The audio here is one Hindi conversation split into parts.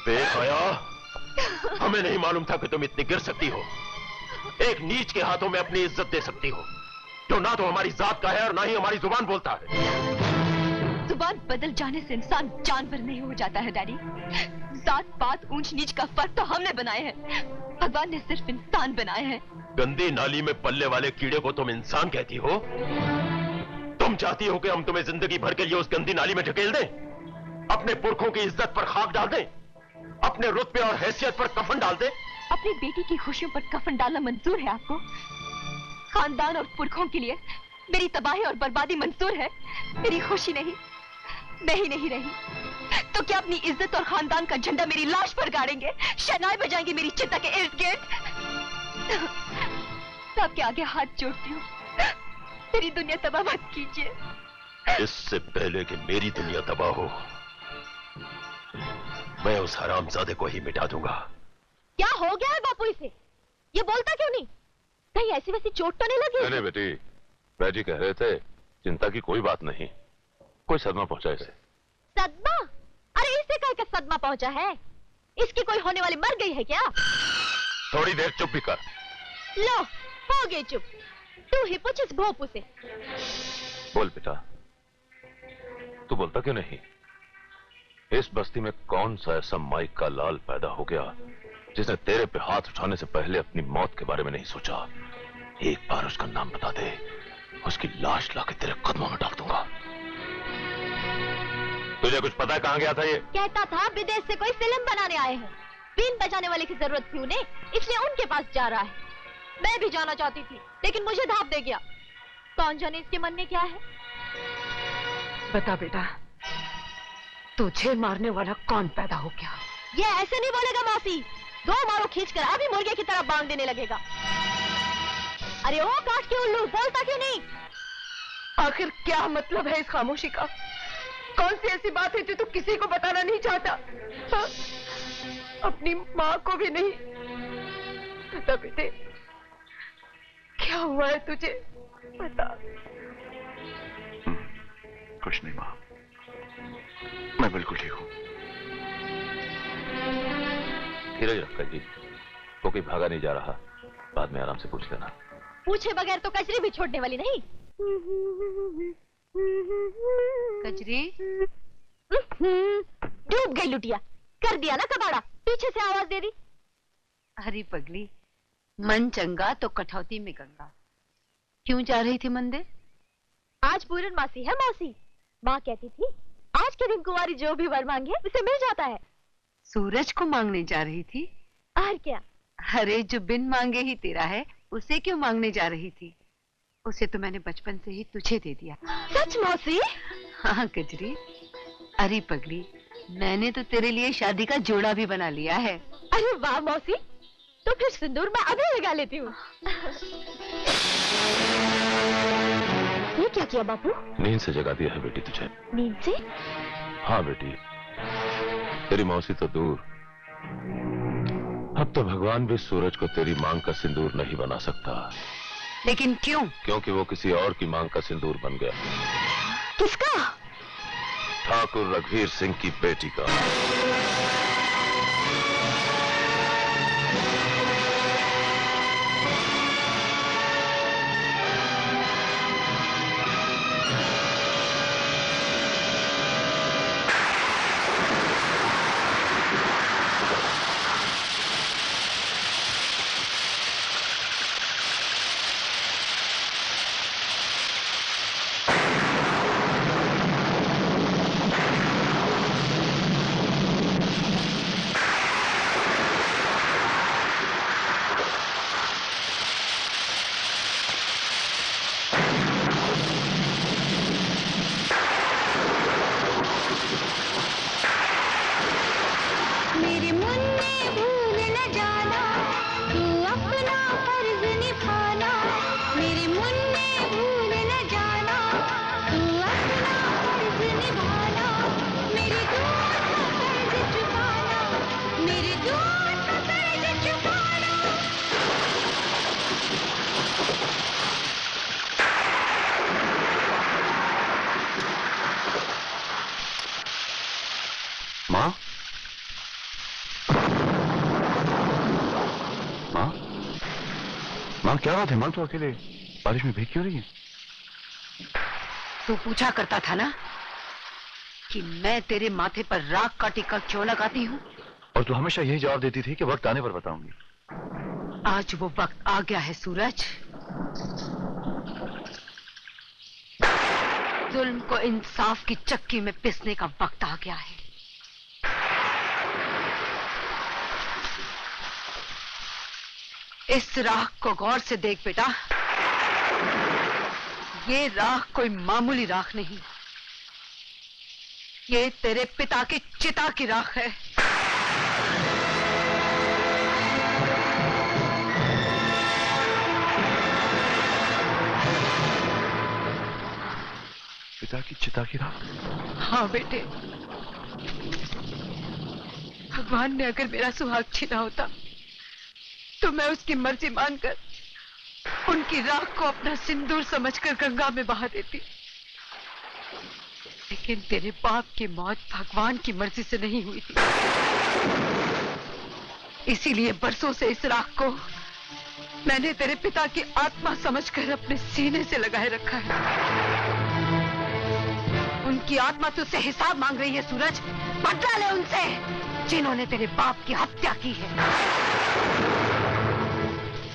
बेहया, हमें नहीं मालूम था कि तुम इतनी गिर सकती हो। एक नीच के हाथों में अपनी इज्जत दे सकती हो, जो ना तो हमारी जात का है और ना ही हमारी जुबान बोलता है। जुबान बदल जाने से इंसान जानवर नहीं हो जाता है डैडी। जात पात ऊंच नीच का फर्क तो हमने बनाए हैं, भगवान ने सिर्फ इंसान बनाए हैं। गंदी नाली में पलने वाले कीड़े को तुम इंसान कहती हो? तुम चाहती हो कि हम तुम्हें जिंदगी भर के लिए उस गंदी नाली में ढकेल दें, अपने पुरखों की इज्जत पर खाक डाल दें, अपने रुतबे और हैसियत पर कफन डाल दें? अपनी बेटी की खुशियों पर कफन डालना मंजूर है आपको? खानदान और पुरखों के लिए मेरी तबाही और बर्बादी मंजूर है, मेरी खुशी नहीं? मैं ही नहीं रही तो क्या अपनी इज्जत और खानदान का झंडा मेरी लाश पर गाड़ेंगे, शहनाई बजाएंगे मेरी चिता के इर्द गिर्द? आपके आगे हाथ जोड़ती हूँ, मेरी दुनिया तबाह मत कीजिए। इससे पहले कि मेरी दुनिया तबाह हो, मैं उस हरामजादे को ही मिटा दूंगा। क्या हो गया है बापू इसे? ये बोलता क्यों नहीं? कहीं ऐसी वैसी चोट तो नहीं लगी? नहीं बेटी, बैजी कह रहे थे चिंता की कोई बात नहीं, कोई सदमा पहुंचा इसे। सदमा? अरे इसे कह के सदमा पहुंचा है? इसकी कोई होने वाली मर गई है क्या? थोड़ी देर चुप भी कर। लो, हो गई चुप। तू ही पूछ इस भोपू से। बोल बेटा, तू बोलता क्यों नहीं? इस बस्ती में कौन सा ऐसा माइक का लाल पैदा हो गया जिसने तेरे पे हाथ उठाने से पहले अपनी मौत के बारे में नहीं सोचा? एक बार उसका नाम बता दे, उसकी लाश लाके तेरे कदमों में डाल दूंगा। तुझे कुछ पता है कहां गया था ये? कहता था विदेश से कोई फिल्म बनाने आए हैं, बीन बजाने वाले की जरूरत थी उन्हें, इसलिए उनके पास जा रहा है। मैं भी जाना चाहती थी लेकिन मुझे धाप दे गया। कौन जाने इसके मन में क्या है? बता बेटा, तुझे मारने वाला कौन पैदा हो गया? ये ऐसे नहीं बोलेगा मौसी, दो मारो खींचकर अभी मुर्गे की तरह बांध देने लगेगा। अरे ओ काट के उल्लू, बोलता क्यों नहीं? आखिर क्या मतलब है इस खामोशी का? कौन सी ऐसी बात है जो तू किसी को बताना नहीं चाहता? हाँ? अपनी माँ को भी नहीं? बता बेटे, क्या हुआ है तुझे? बता। कुछ नहीं माँ, मैं बिल्कुल ठीक हूँ। धीरज रखा जी, वो कोई भागा नहीं जा रहा, बाद में आराम से पूछ लेना। पूछे बगैर तो कचरी भी छोड़ने वाली नहीं। कचरी डूब गई लुटिया, कर दिया ना कबाड़ा, पीछे से आवाज दे दी। अरे पगली, मन चंगा तो कठौती में गंगा। क्यों जा रही थी मंदिर? आज पूरन मासी है मौसी, माँ कहती थी आज के दिन कुंवारी जो भी वर मांगे उसे मिल जाता है। सूरज को मांगने जा रही थी? और क्या? अरे जो बिन मांगे ही तेरा है, उसे क्यों मांगने जा रही थी? उसे तो मैंने बचपन से ही तुझे दे दिया। सच मौसी? हाँ कजरी। अरे पगली, मैंने तो तेरे लिए शादी का जोड़ा भी बना लिया है। अरे वाह मौसी, तो फिर सिंदूर मैं अभी लगा लेती हूँ। ये क्या किया बापू? नींद से जगा दिया है बेटी तुझे। नींद से? हाँ बेटी, तेरी मौसी तो दूर, अब तो भगवान भी सूरज को तेरी मांग का सिंदूर नहीं बना सकता। लेकिन क्यों? क्योंकि वो किसी और की मांग का सिंदूर बन गया। किसका? ठाकुर रघुवीर सिंह की बेटी का। माँ क्या बात है माँ, तो अकेले बारिश में भीग क्यों रही है? तू पूछा करता था ना कि मैं तेरे माथे पर राख का टीका क्यों लगाती हूँ, और तू हमेशा यही जवाब देती थी कि वक्त आने पर बताऊंगी। आज वो वक्त आ गया है सूरज। जुल्म को इंसाफ की चक्की में पिसने का वक्त आ गया है। इस राख को गौर से देख बेटा, ये राख कोई मामूली राख नहीं, ये तेरे पिता की चिता की राख है। पिता की चिता की राख? हाँ बेटे, भगवान ने अगर मेरा सुहाग छीना होता तो मैं उसकी मर्जी मानकर उनकी राख को अपना सिंदूर समझकर गंगा में बहा देती। लेकिन तेरे बाप की मौत भगवान की मर्जी से नहीं हुई थी, इसीलिए बरसों से इस राख को मैंने तेरे पिता की आत्मा समझकर अपने सीने से लगाए रखा है। उनकी आत्मा तुझसे हिसाब मांग रही है सूरज, बदला ले उनसे जिन्होंने तेरे बाप की हत्या की है।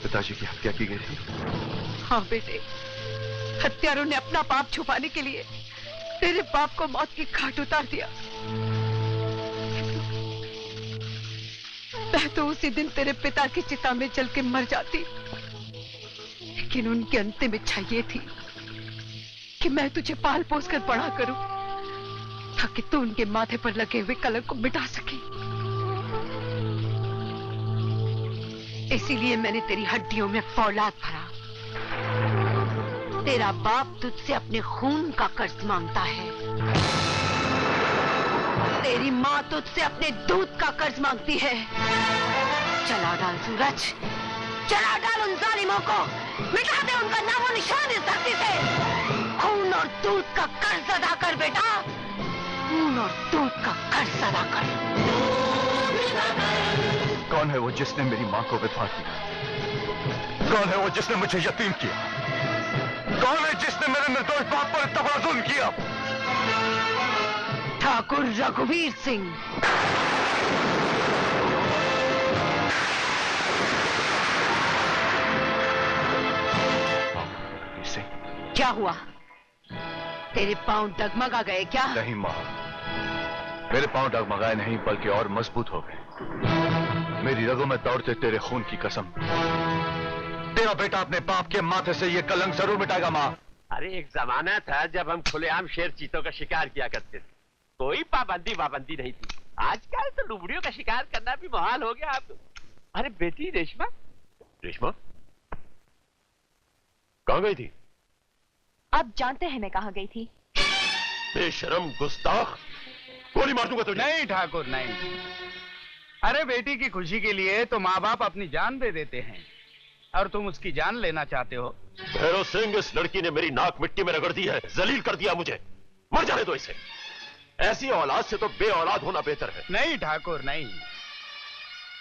पिताजी की हत्या की गई थी? हाँ बेटे, हत्यारों ने अपना पाप छुपाने के लिए तेरे बाप को मौत की घाट उतार दिया। मैं तो उसी दिन तेरे पिता की चिता में जल के मर जाती, लेकिन उनकी अंतिम इच्छा ये थी कि मैं तुझे पाल पोस कर बड़ा करूं ताकि तू उनके माथे पर लगे हुए कलंक को मिटा सके। इसीलिए मैंने तेरी हड्डियों में फौलाद भरा। तेरा बाप तुझसे अपने खून का कर्ज मांगता है, तेरी माँ तुझसे अपने दूध का कर्ज मांगती है। चला डाल सूरज, चला डाल उन जालिमों को, मिटा दे उनका नामो निशान इस धरती से। खून और दूध का कर्ज अदा कर बेटा, खून और दूध का कर्ज अदा कर। कौन है वो जिसने मेरी माँ को विधवा किया? कौन है वो जिसने मुझे यतीम किया? कौन है जिसने मेरे निर्दोष बाप पर इतना बड़ा जुल्म किया? ठाकुर रघुवीर सिंह। क्या हुआ? तेरे पांव डगमगा गए क्या? नहीं माँ, मेरे पांव डगमगाए नहीं बल्कि और मजबूत हो गए। मेरी रगों में दौड़ते तेरे खून की कसम, तेरा बेटा अपने बाप के माथे से ये कलंक जरूर मिटाएगा माँ। अरे एक जमाना था जब हम खुलेआम शेर चीतों का शिकार किया करते थे, कोई पाबंदी नहीं थी। आजकल तो लुबड़ियों का शिकार करना भी मुहाल हो गया। आप अरे बेटी रेशमा, रेशमा कहाँ गई थी? आप जानते हैं मैं कहाँ गई थी? बेशरम गुस्ताख, गोली मार दूंगा तुझे। नहीं ठाकुर नहीं, अरे बेटी की खुशी के लिए तो माँ बाप अपनी जान दे देते हैं, और तुम उसकी जान लेना चाहते हो। भैरव सिंह, इस लड़की ने मेरी नाक मिट्टी में रगड़ दी है, जलील कर दिया मुझे। मर जाने दो इसे। ऐसी औलाद से तो बे औलाद होना बेहतर है। नहीं ठाकुर नहीं,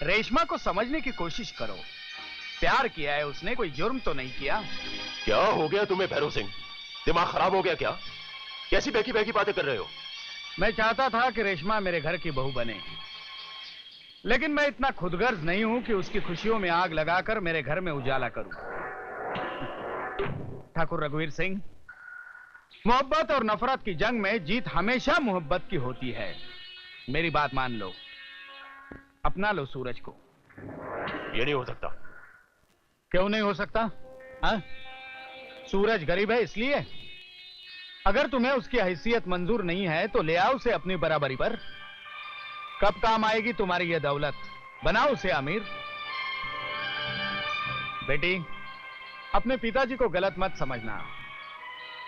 रेशमा को समझने की कोशिश करो। प्यार किया है उसने, कोई जुर्म तो नहीं किया। क्या हो गया तुम्हें भैरव सिंह? दिमाग खराब हो गया क्या? कैसी बहकी बहकी बातें कर रहे हो? मैं चाहता था कि रेशमा मेरे घर की बहू बने, लेकिन मैं इतना खुदगर्ज नहीं हूं कि उसकी खुशियों में आग लगाकर मेरे घर में उजाला करूं। ठाकुर रघुवीर सिंह, मोहब्बत और नफरत की जंग में जीत हमेशा मोहब्बत की होती है। मेरी बात मान लो, अपना लो सूरज को। ये नहीं हो सकता। क्यों नहीं हो सकता? हाँ? सूरज गरीब है इसलिए? अगर तुम्हें उसकी हैसियत मंजूर नहीं है तो ले आओ उसे अपनी बराबरी पर। कब काम आएगी तुम्हारी यह दौलत? बनाओ उसे अमीर। बेटी, अपने पिताजी को गलत मत समझना।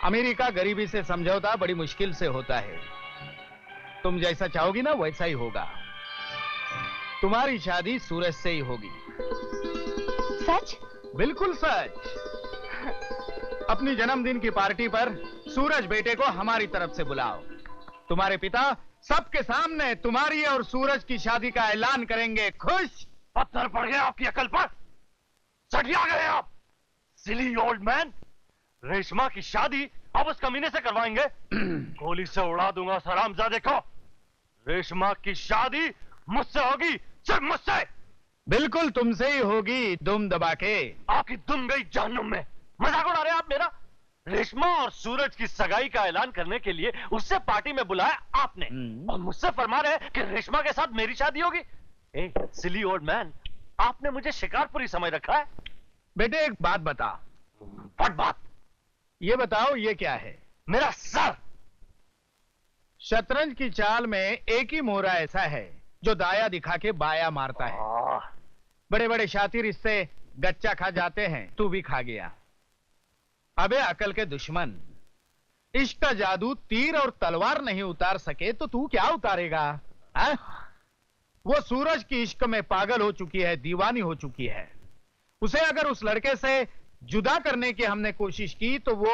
अमीरी का गरीबी से समझौता बड़ी मुश्किल से होता है। तुम जैसा चाहोगी ना वैसा ही होगा। तुम्हारी शादी सूरज से ही होगी। सच? बिल्कुल सच। अपनी जन्मदिन की पार्टी पर सूरज बेटे को हमारी तरफ से बुलाओ। तुम्हारे पिता सबके सामने तुम्हारी और सूरज की शादी का ऐलान करेंगे। खुश? पत्थर पड़ गया आपकी अकल पर? सठिया गए आप? सिली ओल्ड मैन, रेशमा की शादी अब उस कमीने से करवाएंगे? गोली से उड़ा दूंगा उस हरामजादे को। रेशमा की शादी मुझसे होगी, सिर्फ मुझसे। बिल्कुल तुमसे ही होगी, दुम दबा के। आपकी दुम गई जहन्नुम में। मजाक उड़ा रहे हैं आप मेरा? रेशमा और सूरज की सगाई का ऐलान करने के लिए उससे पार्टी में बुलाया आपने, और मुझसे फरमा रहे हैं कि रेशमा के साथ मेरी शादी होगी। ए सिली ओल्ड मैन, आपने मुझे शिकारपुरी समझ रखा है? बेटे एक बात बता। व्हाट बात? ये बताओ ये क्या है? मेरा सर। शतरंज की चाल में एक ही मोहरा ऐसा है जो दाया दिखा के बाया मारता है। बड़े बड़े शातिर इससे गच्चा खा जाते हैं, तू भी खा गया। अबे अकल के दुश्मन, इश्क का जादू तीर और तलवार नहीं उतार सके तो तू क्या उतारेगा? हा? वो सूरज की इश्क में पागल हो चुकी है, दीवानी हो चुकी है। उसे अगर उस लड़के से जुदा करने की हमने कोशिश की तो वो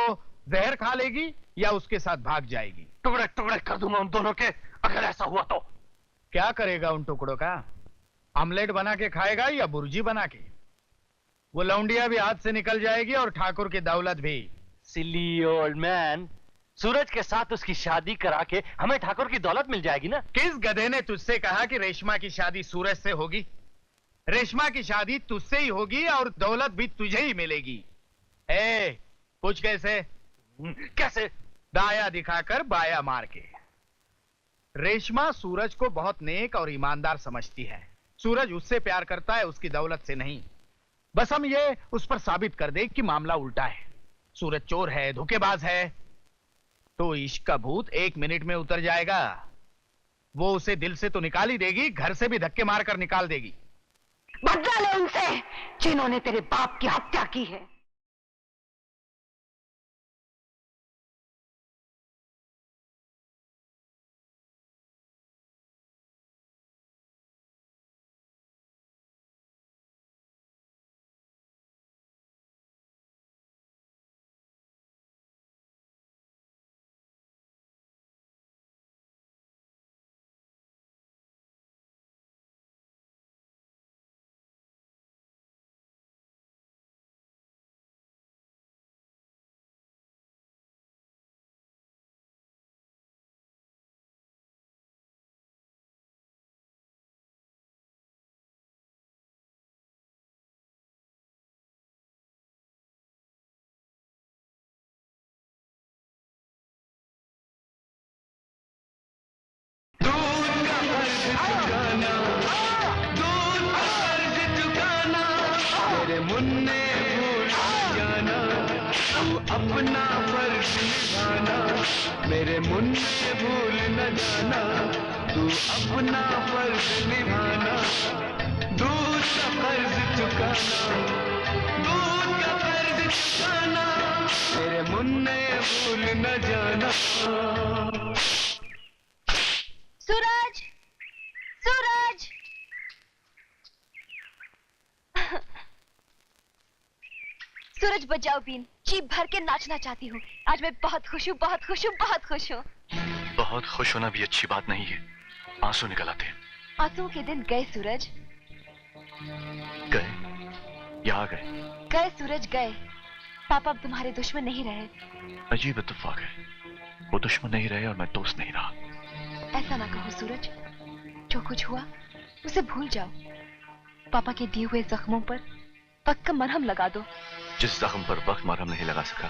जहर खा लेगी या उसके साथ भाग जाएगी। टुकड़े टुकड़े कर दूंगा उन दोनों के, अगर ऐसा हुआ तो। क्या करेगा उन टुकड़ों का? आमलेट बना के खाएगा या बुर्जी बना के? वो लौंडिया भी हाथ से निकल जाएगी और ठाकुर की दौलत भी। सिली ओल्ड मैन, सूरज के साथ उसकी शादी करा के हमें ठाकुर की दौलत मिल जाएगी ना? किस गधे ने तुझसे कहा कि रेशमा की शादी सूरज से होगी? रेशमा की शादी तुझसे ही होगी और दौलत भी तुझे ही मिलेगी। पूछ कैसे? कैसे? दाया दिखाकर बाया मार के। रेशमा सूरज को बहुत नेक और ईमानदार समझती है। सूरज उससे प्यार करता है, उसकी दौलत से नहीं। बस हम ये उस पर साबित कर दे कि मामला उल्टा है। सूरज चोर है, धोखेबाज है, तो इश्क का भूत 1 मिनट में उतर जाएगा। वो उसे दिल से तो निकाल ही देगी, घर से भी धक्के मारकर निकाल देगी। बदला ले उनसे जिन्होंने तेरे बाप की हत्या की है। मुन्ने भूल जाना, तू अपना फर्ज निभाना। मेरे मुन्ने भूल न जाना, तू अपना फर्ज निभाना। दूध का कर्ज चुकाना, दूध का कर्ज चुकाना। मेरे मुन्ने भूल न जाना। सूरज, सूरज! सूरज बजाओ बीन, जी भर के नाचना चाहती हूँ। आज मैं बहुत खुश हूँ, बहुत खुश हूँ, बहुत खुश हूँ। बहुत खुश होना भी अच्छी बात नहीं है, आंसू निकल आते हैं। आंसुओं के दिन गए सूरज, गए या आ गए? गए सूरज गए। पापा अब तुम्हारे दुश्मन नहीं रहे। अजीब इत्तेफाक है, वो दुश्मन नहीं रहे और मैं दोस्त नहीं रहा। ऐसा ना कहो सूरज, जो कुछ हुआ उसे भूल जाओ। पापा के दिए हुए जख्मों पर वक्त का मरहम लगा दो। जिस जख्म पर वक्त मरहम नहीं लगा सका,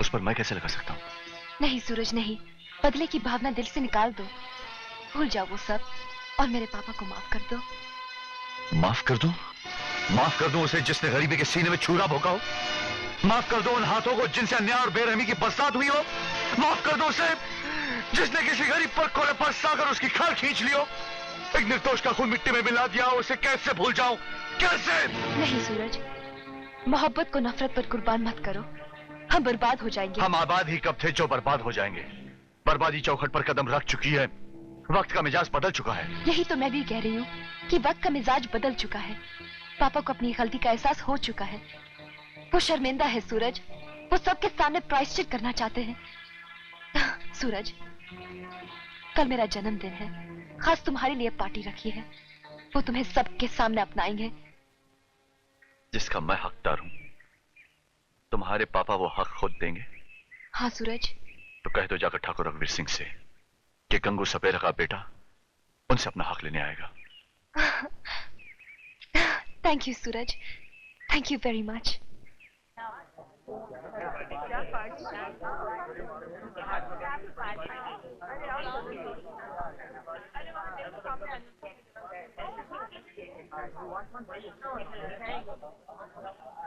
उस पर मैं कैसे लगा सकता हूँ? नहीं सूरज नहीं, बदले की भावना दिल से निकाल दो। भूल जाओ वो सब और मेरे पापा को माफ कर दो। माफ कर दूं? माफ कर दूं उसे जिसने गरीबी के सीने में छुरा भोंका हो? माफ कर दो उन हाथों को जिनसे अन्याय और बेरहमी की बरसात हुई हो? माफ कर दो उसे जिसने किसी गरीब पर कोरे पर साकर उसकी खाल खींच लियो? एक निर्दोष का खून मिट्टी में मिला दिया, उसे कैसे भूल जाऊं? कैसे? नहीं सूरज, मोहब्बत को नफरत पर कुर्बान मत करो, हम बर्बाद हो जाएंगे। हम आबाद ही कब थे जो बर्बाद हो जाएंगे? बर्बादी चौखट पर कदम रख चुकी है, वक्त का मिजाज बदल चुका है। यही तो मैं भी कह रही हूँ कि वक्त का मिजाज बदल चुका है। पापा को अपनी गलती का एहसास हो चुका है। वो शर्मिंदा है सूरज, वो सबके सामने प्रायश्चित करना चाहते हैं। सूरज, कल मेरा जन्मदिन है, खास तुम्हारे लिए पार्टी रखी है। वो तुम्हें सबके सामने अपनाएंगे। जिसका मैं हकदार हूं, तुम्हारे पापा वो हक खुद देंगे? हाँ सूरज। तो कह दो जाकर ठाकुर रघुवीर सिंह से कि गंगू सपेरा का बेटा उनसे अपना हक लेने आएगा। Thank you Suraj, thank you very much.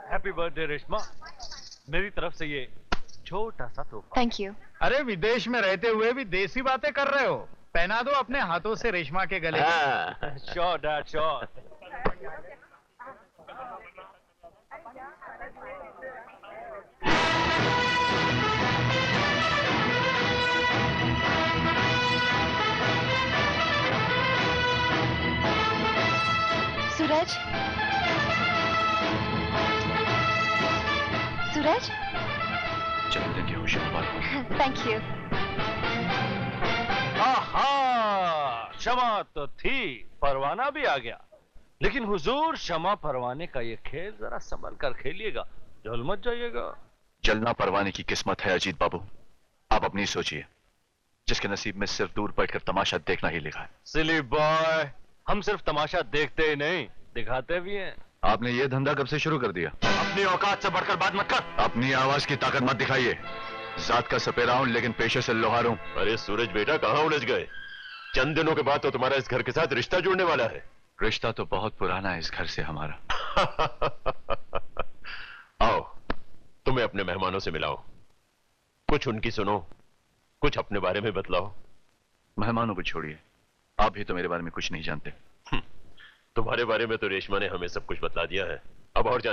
Happy birthday Reshma, मेरी तरफ से ये छोटा सा तोहफा। Thank you. अरे विदेश में रहते हुए भी देसी बातें कर रहे हो, पहना दो अपने हाथों से रेशमा के गले। Sure dad sure. Suraj, Suraj. जन्मदिन की खुशी मुबारक। Thank you. आहा, क्षमा तो थी, परवाना भी आ गया। लेकिन हुजूर, क्षमा परवाने का ये खेल जरा संभल कर खेलिएगा, झोल मत जाइएगा। जलना परवाने की किस्मत है अजीत बाबू, आप अपनी सोचिए। जिसके नसीब में सिर्फ दूर बैठकर तमाशा देखना ही लिखा है। सिली बॉय, हम सिर्फ तमाशा देखते ही नहीं, दिखाते भी हैं। आपने ये धंधा कब से शुरू कर दिया? अपनी औकात से बढ़कर बात मत कर। अपनी आवाज की ताकत मत दिखाइए। जात का सपेरा हूं लेकिन पेशे से लोहार हूं। अरे सूरज बेटा, कहाँ उलझ गए? चंद दिनों के बाद तो तुम्हारा इस घर के साथ रिश्ता जुड़ने वाला है। रिश्ता तो बहुत पुराना है इस घर से हमारा। आओ, तुम्हें अपने मेहमानों से मिलाओ, कुछ उनकी सुनो, कुछ अपने बारे में बतलाओ। मेहमानों को छोड़िए, आप भी तो मेरे बारे में कुछ नहीं जानते। तुम्हारे बारे में तो रेशमा ने हमें सब कुछ बतला दिया है, अब और